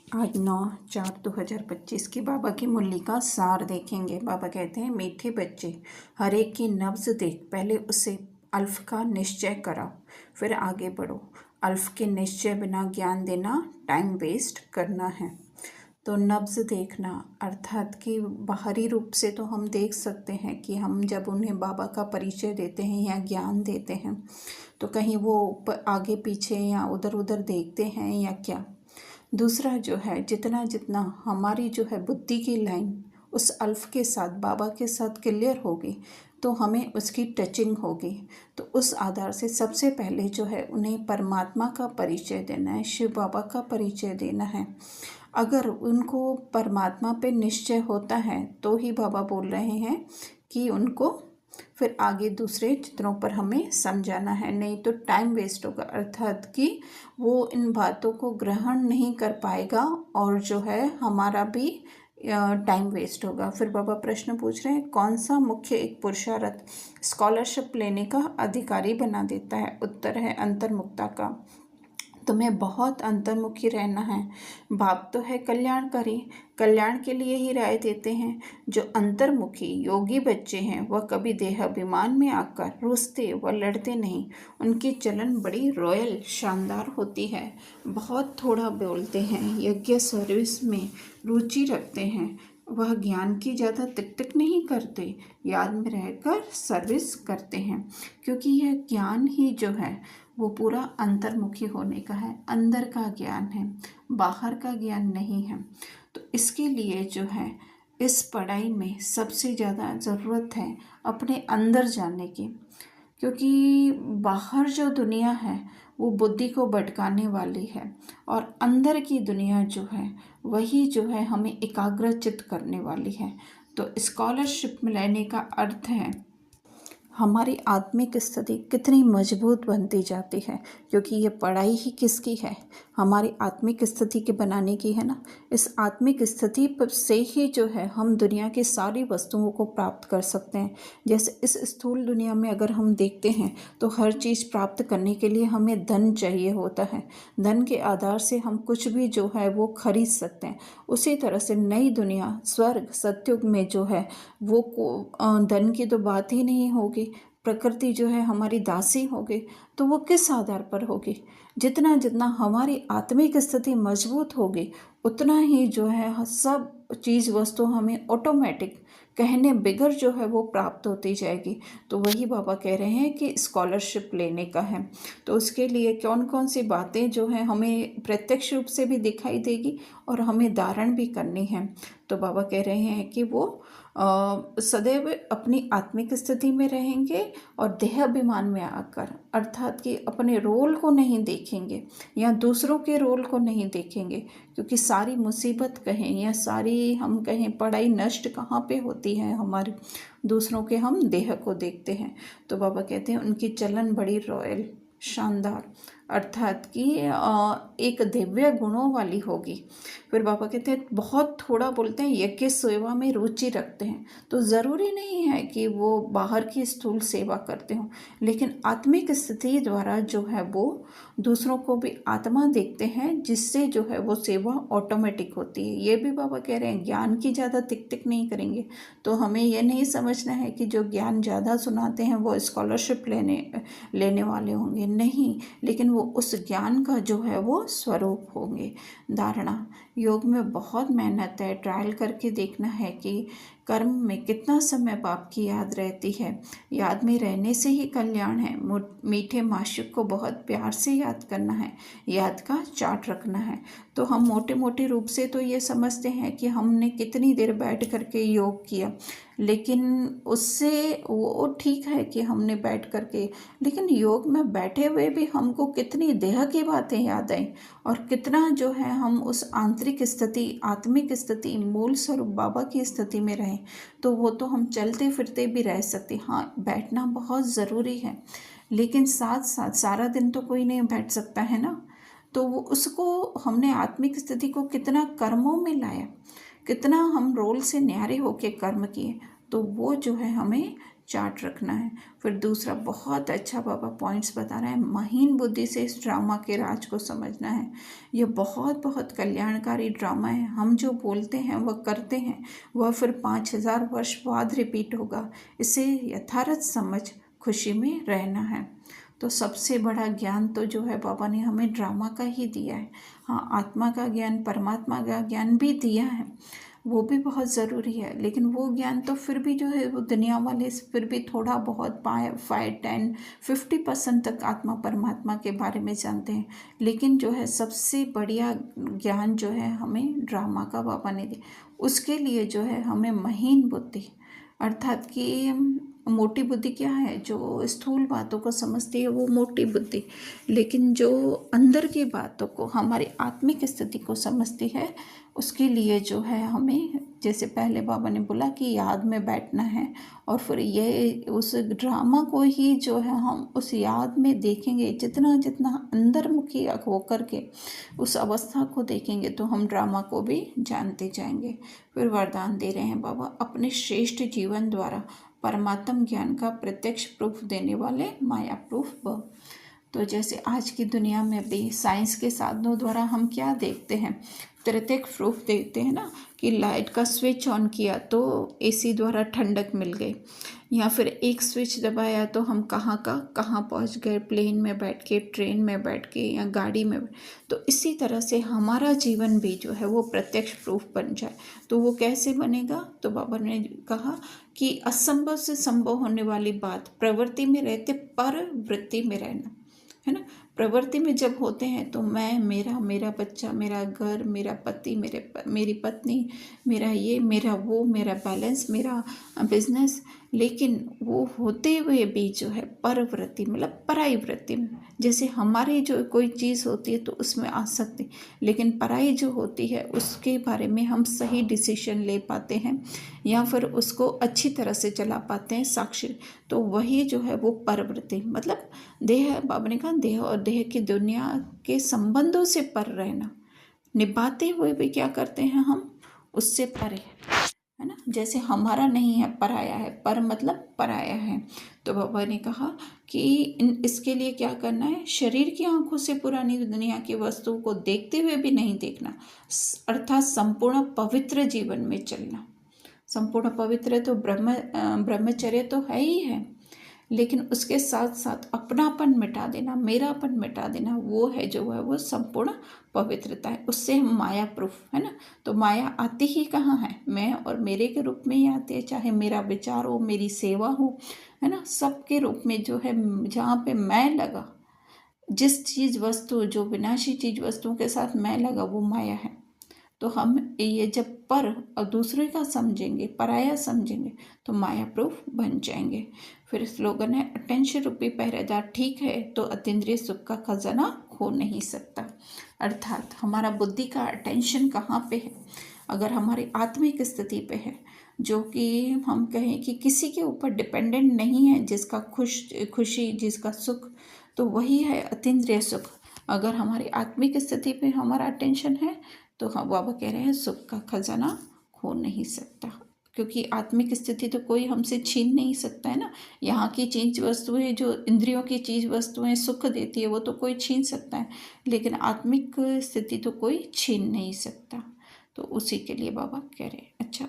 आज 9/4/2025 की बाबा की मुरली का सार देखेंगे। बाबा कहते हैं, मीठे बच्चे, हर एक की नब्ज देख, पहले उसे अल्फ का निश्चय कराओ, फिर आगे बढ़ो। अल्फ के निश्चय बिना ज्ञान देना टाइम वेस्ट करना है। तो नब्ज देखना अर्थात कि बाहरी रूप से तो हम देख सकते हैं कि हम जब उन्हें बाबा का परिचय देते हैं या ज्ञान देते हैं तो कहीं वो आगे पीछे या उधर उधर देखते हैं या क्या। दूसरा जो है, जितना जितना हमारी जो है बुद्धि की लाइन उस अल्फ के साथ, बाबा के साथ क्लियर होगी तो हमें उसकी टचिंग होगी। तो उस आधार से सबसे पहले जो है उन्हें परमात्मा का परिचय देना है, शिव बाबा का परिचय देना है। अगर उनको परमात्मा पे निश्चय होता है तो ही बाबा बोल रहे हैं कि उनको फिर आगे दूसरे चित्रों पर हमें समझाना है, नहीं तो टाइम वेस्ट होगा। अर्थात कि वो इन बातों को ग्रहण नहीं कर पाएगा और जो है हमारा भी टाइम वेस्ट होगा। फिर बाबा प्रश्न पूछ रहे हैं, कौन सा मुख्य एक पुरुषार्थ स्कॉलरशिप लेने का अधिकारी बना देता है? उत्तर है अंतर्मुखता का। तुम्हें बहुत अंतर्मुखी रहना है। बाप तो है कल्याणकारी, कल्याण के लिए ही राय देते हैं। जो अंतर्मुखी योगी बच्चे हैं वह कभी देहाभिमान में आकर रूसते व लड़ते नहीं। उनकी चलन बड़ी रॉयल शानदार होती है। बहुत थोड़ा बोलते हैं, यज्ञ सर्विस में रुचि रखते हैं। वह ज्ञान की ज़्यादा टिक टिक नहीं करते, याद में रहकर सर्विस करते हैं, क्योंकि यह ज्ञान ही जो है वो पूरा अंतर्मुखी होने का है, अंदर का ज्ञान है, बाहर का ज्ञान नहीं है। तो इसके लिए जो है इस पढ़ाई में सबसे ज़्यादा ज़रूरत है अपने अंदर जाने की, क्योंकि बाहर जो दुनिया है वो बुद्धि को भटकाने वाली है और अंदर की दुनिया जो है वही जो है हमें एकाग्रचित करने वाली है। तो स्कॉलरशिप में लेने का अर्थ है हमारी आत्मिक स्थिति कितनी मजबूत बनती जाती है, क्योंकि ये पढ़ाई ही किसकी है? हमारी आत्मिक स्थिति के बनाने की है ना। इस आत्मिक स्थिति से ही जो है हम दुनिया की सारी वस्तुओं को प्राप्त कर सकते हैं। जैसे इस स्थूल दुनिया में अगर हम देखते हैं तो हर चीज़ प्राप्त करने के लिए हमें धन चाहिए होता है। धन के आधार से हम कुछ भी जो है वो खरीद सकते हैं। उसी तरह से नई दुनिया स्वर्ग सतयुग में जो है वो धन की तो बात ही नहीं होगी। प्रकृति जो है हमारी दासी होगी, तो वो किस आधार पर होगी? जितना जितना हमारी आत्मिक स्थिति मजबूत होगी उतना ही जो है सब चीज़ वस्तु हमें ऑटोमेटिक कहने बिगर जो है वो प्राप्त होती जाएगी। तो वही बाबा कह रहे हैं कि स्कॉलरशिप लेने का है। तो उसके लिए कौन कौन सी बातें जो है हमें प्रत्यक्ष रूप से भी दिखाई देगी और हमें धारण भी करनी है। तो बाबा कह रहे हैं कि वो सदैव अपनी आत्मिक स्थिति में रहेंगे और देहाभिमान में आकर, अर्थात कि अपने रोल को नहीं देखेंगे या दूसरों के रोल को नहीं देखेंगे, क्योंकि सारी मुसीबत कहें या सारी हम कहें पढ़ाई नष्ट कहाँ पे होती है हमारी, दूसरों के हम देह को देखते हैं। तो बाबा कहते हैं उनकी चलन बड़ी रॉयल शानदार, अर्थात कि एक दिव्य गुणों वाली होगी। फिर बाबा कहते हैं बहुत थोड़ा बोलते हैं, यज्ञ सेवा में रुचि रखते हैं। तो ज़रूरी नहीं है कि वो बाहर की स्थूल सेवा करते हों, लेकिन आत्मिक स्थिति द्वारा जो है वो दूसरों को भी आत्मा देखते हैं, जिससे जो है वो सेवा ऑटोमेटिक होती है। ये भी बाबा कह रहे हैं ज्ञान की ज़्यादा टिक टिक नहीं करेंगे। तो हमें ये नहीं समझना है कि जो ज्ञान ज़्यादा सुनाते हैं वो स्कॉलरशिप लेने वाले होंगे, नहीं, लेकिन वो उस ज्ञान का जो है वो स्वरूप होंगे। धारणा योग में बहुत मेहनत है, ट्रायल करके देखना है कि कर्म में कितना समय बाप की याद रहती है। याद में रहने से ही कल्याण है। मीठे माशुक को बहुत प्यार से याद करना है, याद का चार्ट रखना है। तो हम मोटे मोटे रूप से तो ये समझते हैं कि हमने कितनी देर बैठ करके योग किया, लेकिन उससे वो ठीक है कि हमने बैठ करके, लेकिन योग में बैठे हुए भी हमको कितनी देह की बातें याद आई और कितना जो है हम उस आंतरिक स्थिति, आत्मिक स्थिति, मूल स्वरूप बाबा की स्थिति में रहें। तो वो तो हम चलते फिरते भी रह सकते, हाँ बैठना बहुत ज़रूरी है, लेकिन साथ साथ सारा दिन तो कोई नहीं बैठ सकता है ना। तो वो उसको हमने आत्मिक स्थिति को कितना कर्मों में लाया, कितना हम रोल से न्यारे होके कर्म किए, तो वो जो है हमें चार्ट रखना है। फिर दूसरा बहुत अच्छा बाबा पॉइंट्स बता रहे हैं, महीन बुद्धि से इस ड्रामा के राज को समझना है। यह बहुत बहुत कल्याणकारी ड्रामा है। हम जो बोलते हैं वह करते हैं, वह फिर 5000 वर्ष बाद रिपीट होगा। इसे यथार्थ समझ खुशी में रहना है। तो सबसे बड़ा ज्ञान तो जो है बाबा ने हमें ड्रामा का ही दिया है। हाँ, आत्मा का ज्ञान, परमात्मा का ज्ञान भी दिया है, वो भी बहुत ज़रूरी है, लेकिन वो ज्ञान तो फिर भी जो है वो दुनिया वाले फिर भी थोड़ा बहुत 5, 10, 50% तक आत्मा परमात्मा के बारे में जानते हैं। लेकिन जो है सबसे बढ़िया ज्ञान जो है हमें ड्रामा का बाबा ने दिया। उसके लिए जो है हमें महीन बुद्धि, अर्थात कि मोटी बुद्धि क्या है, जो स्थूल बातों को समझती है वो मोटी बुद्धि, लेकिन जो अंदर की बातों को, हमारी आत्मिक स्थिति को समझती है, उसके लिए जो है हमें, जैसे पहले बाबा ने बोला कि याद में बैठना है, और फिर ये उस ड्रामा को ही जो है हम उस याद में देखेंगे, जितना जितना अंतर्मुखी होकर के उस अवस्था को देखेंगे तो हम ड्रामा को भी जानते जाएंगे। फिर वरदान दे रहे हैं बाबा, अपने श्रेष्ठ जीवन द्वारा परमात्म ज्ञान का प्रत्यक्ष प्रूफ देने वाले माया प्रूफ ब। तो जैसे आज की दुनिया में भी साइंस के साधनों द्वारा हम क्या देखते हैं, प्रत्यक्ष प्रूफ देखते हैं ना, कि लाइट का स्विच ऑन किया तो एसी द्वारा ठंडक मिल गई, या फिर एक स्विच दबाया तो हम कहाँ का कहाँ पहुँच गए, प्लेन में बैठ के, ट्रेन में बैठ के, या गाड़ी में। तो इसी तरह से हमारा जीवन भी जो है वो प्रत्यक्ष प्रूफ बन जाए। तो वो कैसे बनेगा, तो बाबा ने कहा कि असंभव से संभव होने वाली बात, प्रवृत्ति में रहते पर वृत्ति में रहना, है ना। प्रवृत्ति में जब होते हैं तो मैं, मेरा बच्चा, मेरा घर, मेरा पति, मेरी पत्नी, मेरा ये, मेरा वो, मेरा बैलेंस, मेरा बिजनेस, लेकिन वो होते हुए भी जो है परवृत्ति, मतलब पराई वृत्ति में, जैसे हमारी जो कोई चीज़ होती है तो उसमें आसक्ति, लेकिन पराई जो होती है उसके बारे में हम सही डिसीजन ले पाते हैं, या फिर उसको अच्छी तरह से चला पाते हैं साक्षी। तो वही जो है वो परवृत्ति, मतलब देह, बाबा ने कहा देह और देह की दुनिया के संबंधों से पर रहना, निभाते हुए भी क्या करते हैं हम, उससे परे, है ना। जैसे हमारा नहीं है, पराया है, पर मतलब पराया है। तो बाबा ने कहा कि इसके लिए क्या करना है, शरीर की आंखों से पुरानी दुनिया की वस्तुओं को देखते हुए भी नहीं देखना, अर्थात संपूर्ण पवित्र जीवन में चलना। संपूर्ण पवित्र तो ब्रह्मचर्य तो है ही है, लेकिन उसके साथ साथ अपनापन मिटा देना, मेरापन मिटा देना, वो है जो है वो संपूर्ण पवित्रता है। उससे हम माया प्रूफ, है ना। तो माया आती ही कहाँ है, मैं और मेरे के रूप में ही आती है, चाहे मेरा विचार हो, मेरी सेवा हो, है ना, सबके रूप में जो है, जहाँ पे मैं लगा, जिस चीज़ वस्तु, जो विनाशी चीज़ वस्तुओं के साथ मैं लगा, वो माया है। तो हम ये जब पर और दूसरे का समझेंगे, पराया समझेंगे, तो माया प्रूफ बन जाएंगे। फिर स्लोगन है, अटेंशन रूपी पहरेदार ठीक है तो अतीन्द्रिय सुख का खजाना खो नहीं सकता। अर्थात हमारा बुद्धि का अटेंशन कहाँ पे है, अगर हमारी आत्मिक स्थिति पे है, जो कि हम कहें कि किसी के ऊपर डिपेंडेंट नहीं है, जिसका खुशी, जिसका सुख, तो वही है अतीन्द्रिय सुख। अगर हमारी आत्मिक स्थिति पे हमारा अटेंशन है तो हाँ, बाबा कह रहे हैं सुख का खजाना खो नहीं सकता, क्योंकि आत्मिक स्थिति तो कोई हमसे छीन नहीं सकता, है ना। यहाँ की चीज वस्तुएं, जो इंद्रियों की चीज वस्तुएं सुख देती है, वो तो कोई छीन सकता है, लेकिन आत्मिक स्थिति तो कोई छीन नहीं सकता। तो उसी के लिए बाबा कह रहे हैं। अच्छा,